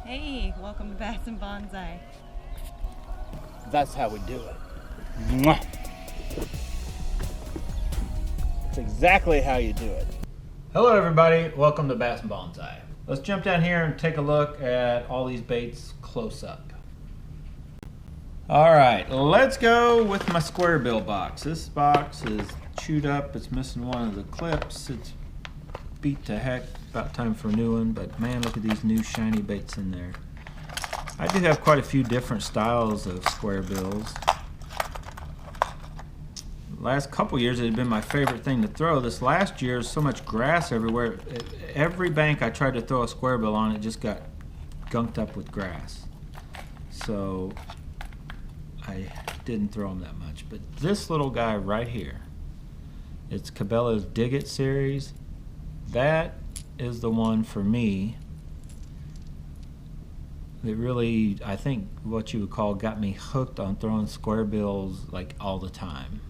Hey, welcome to Bass and Bonsai. That's how we do it. Mwah. That's exactly how you do it. Hello everybody, welcome to Bass and Bonsai. Let's jump down here and take a look at all these baits close up. Alright, let's go with my square bill box. This box is chewed up, it's missing one of the clips, it's beat to heck, about time for a new one, but man, look at these new shiny baits in there. I do have quite a few different styles of square bills. Last couple years it had been my favorite thing to throw. This last year, so much grass everywhere. Every bank I tried to throw a square bill on, it just got gunked up with grass. So I didn't throw them that much. But this little guy right here, it's Cabela's Dig It series. That is the one for me that really, I think, what you would call got me hooked on throwing square bills like all the time.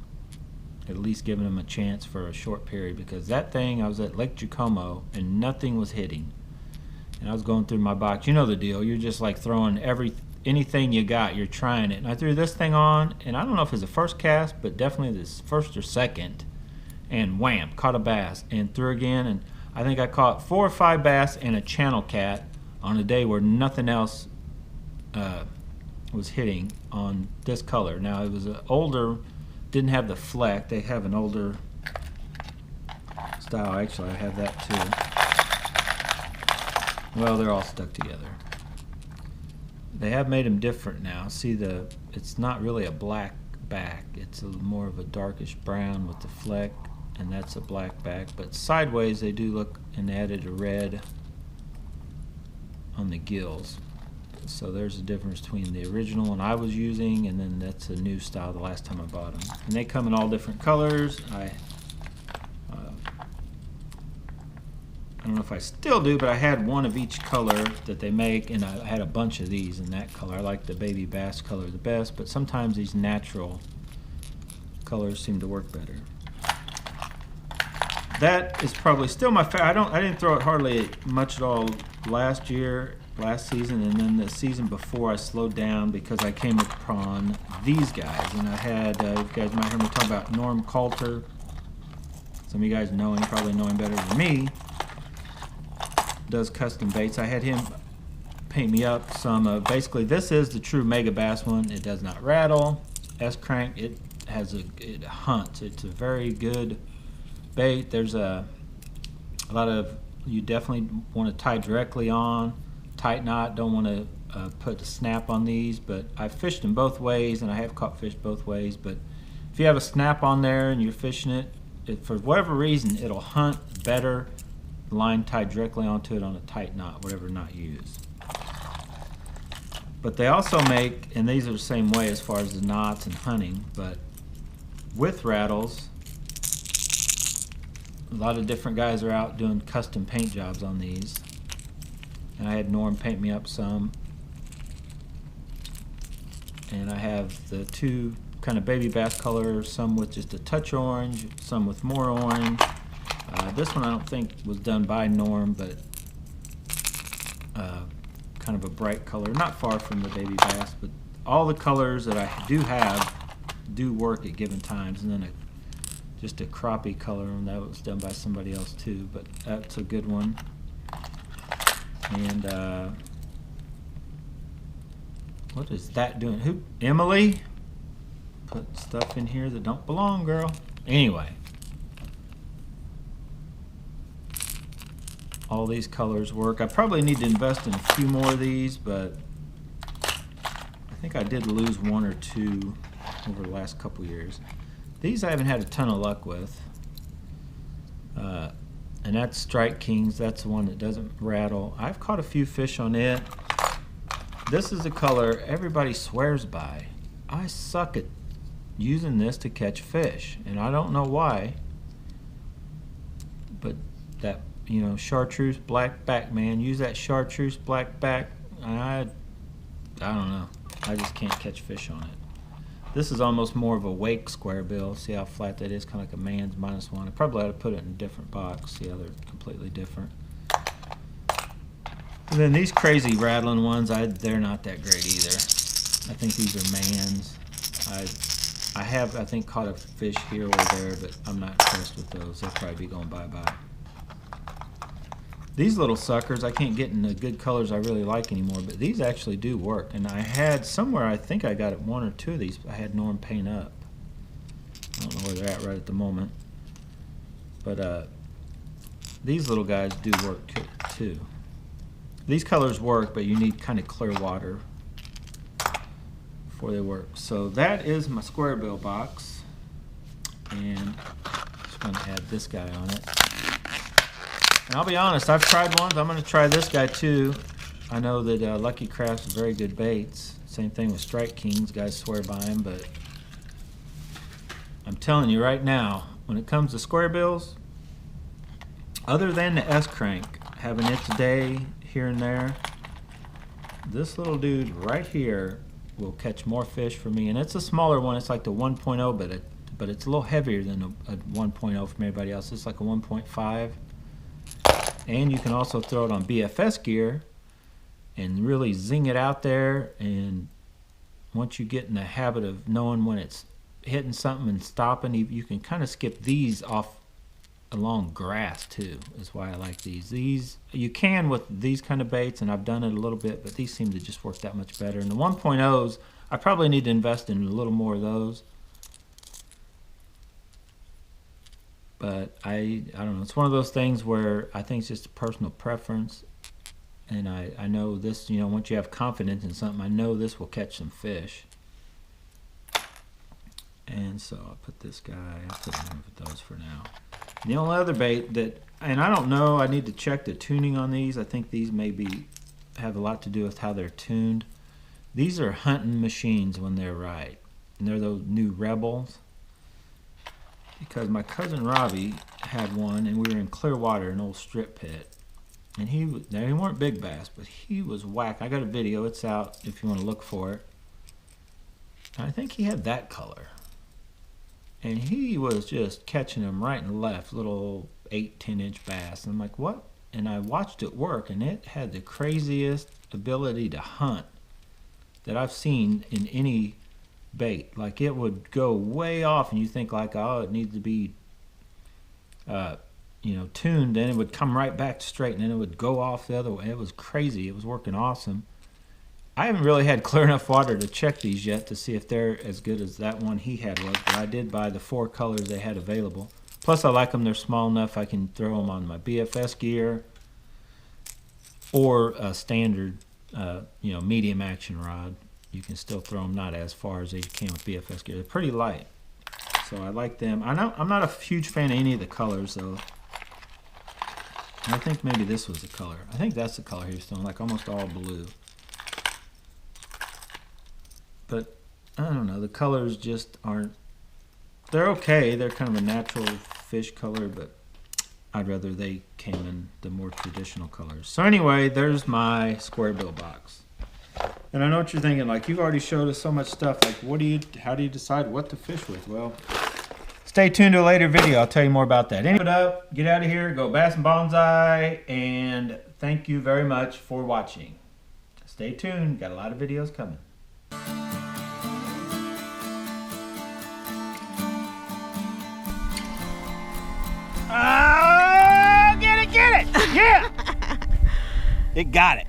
At least giving them a chance for a short period, because that thing, I was at Lake Jacomo and nothing was hitting. And I was going through my box. You know the deal. You're just like throwing anything you got, you're trying it. And I threw this thing on, and I don't know if it's the first cast, but definitely this first or second. And wham, caught a bass and threw again. And I think I caught 4 or 5 bass and a channel cat on a day where nothing else was hitting on this color. Now it was an older, didn't have the fleck. They have an older style. Actually, I have that too. Well, they're all stuck together. They have made them different now. See, it's not really a black back. It's more of a darkish brown with the fleck, and that's a black back. But sideways, they do look, and they added a red on the gills. So there's a difference between the original one I was using, and then that's a new style the last time I bought them. And they come in all different colors. I don't know if I still do, but I had one of each color that they make, and I had a bunch of these in that color. I like the baby bass color the best, but sometimes these natural colors seem to work better. That is probably still my favorite. I didn't throw it hardly much at all last season, and then the season before I slowed down because I came upon these guys, and I had, you guys might hear me talk about Norm Coulter. Some of you guys know him, probably know him better than me. Does custom baits. I had him paint me up some, basically this is the true megabass one. It does not rattle. S-crank, it hunts. It's a very good bait. There's a lot of, you definitely want to tie directly on, tight knot, don't want to put a snap on these, but I've fished them both ways, and I have caught fish both ways. But if you have a snap on there and you're fishing it, for whatever reason, it'll hunt better, line tied directly onto it on a tight knot, whatever knot you use. But they also make, and these are the same way as far as the knots and hunting, but with rattles. A lot of different guys are out doing custom paint jobs on these. And I had Norm paint me up some. And I have the two kind of baby bass colors, some with just a touch orange, some with more orange. This one I don't think was done by Norm, but kind of a bright color, not far from the baby bass, but all the colors that I do have do work at given times. And then just a crappie color, and that was done by somebody else too, but that's a good one. And what is that doing? Who? Emily? Put stuff in here that don't belong, girl. Anyway, all these colors work. I probably need to invest in a few more of these, but I think I did lose 1 or 2 over the last couple years. These I haven't had a ton of luck with. And that's Strike Kings. That's the one that doesn't rattle. I've caught a few fish on it. This is the color everybody swears by. I suck at using this to catch fish, and I don't know why. But that, you know, chartreuse black back, man. Use that chartreuse black back. I don't know. I just can't catch fish on it. This is almost more of a wake square bill. See how flat that is? Kind of like a man's -1. I probably ought to put it in a different box. See how they're completely different. And then these crazy rattling ones, they're not that great either. I think these are Mans. I have, I think, caught a fish here or there, but I'm not impressed with those. They'll probably be going bye-bye. These little suckers, I can't get in the good colors I really like anymore, but these actually do work. And I had somewhere, I think I got it 1 or 2 of these, I had Norm paint up. I don't know where they're at right at the moment. But these little guys do work too. These colors work, but you need kind of clear water before they work. So that is my square bill box. And I'm just going to add this guy on it. And I'll be honest, I've tried ones. I'm going to try this guy too. I know that Lucky Crafts is very good baits. Same thing with Strike Kings. Guys swear by them, but I'm telling you right now, when it comes to square bills, other than the S-crank having its day here and there, this little dude right here will catch more fish for me. And it's a smaller one. It's like the 1.0, but it's a little heavier than a 1.0 from everybody else. It's like a 1.5. And you can also throw it on BFS gear and really zing it out there. And once you get in the habit of knowing when it's hitting something and stopping, you can kind of skip these off along grass too, is why I like these. These you can with these kind of baits, and I've done it a little bit, but these seem to just work that much better. And the 1.0s, I probably need to invest in a little more of those. But I don't know, it's one of those things where I think it's just a personal preference. And I know this, you know, once you have confidence in something, I know this will catch some fish. And so I'll put this guy, I'll put one of those for now. And the only other bait that, and I don't know, I need to check the tuning on these. I think these maybe have a lot to do with how they're tuned. These are hunting machines when they're right. And they're those new Rebels. Because my cousin Robbie had one, and we were in Clearwater, an old strip pit. And they weren't big bass, but he was whack. I got a video, it's out if you want to look for it. And I think he had that color. And he was just catching them right and left, little 8-10 inch bass. And I'm like, what? And I watched it work, and it had the craziest ability to hunt that I've seen in any bait. Like, it would go way off, and you think like, oh, it needs to be you know, tuned, and it would come right back straight, and then it would go off the other way. It was crazy. It was working awesome. I haven't really had clear enough water to check these yet to see if they're as good as that one he had was, but I did buy the 4 colors they had available. Plus I like them, they're small enough I can throw them on my BFS gear or a standard you know, medium action rod. You can still throw them not as far as you can with BFS gear. They're pretty light, so I like them. I'm not a huge fan of any of the colors though. I think maybe this was the color. I think that's the color he was throwing, like almost all blue. But I don't know, the colors just aren't, they're okay, they're kind of a natural fish color, but I'd rather they came in the more traditional colors. So anyway, there's my square bill box. And I know what you're thinking, like, you've already showed us so much stuff, like how do you decide what to fish with? Well, stay tuned to a later video, I'll tell you more about that. Anyway, get out of here, go bass and bonsai, and thank you very much for watching. Stay tuned, got a lot of videos coming. Oh, get it! Yeah! It got it.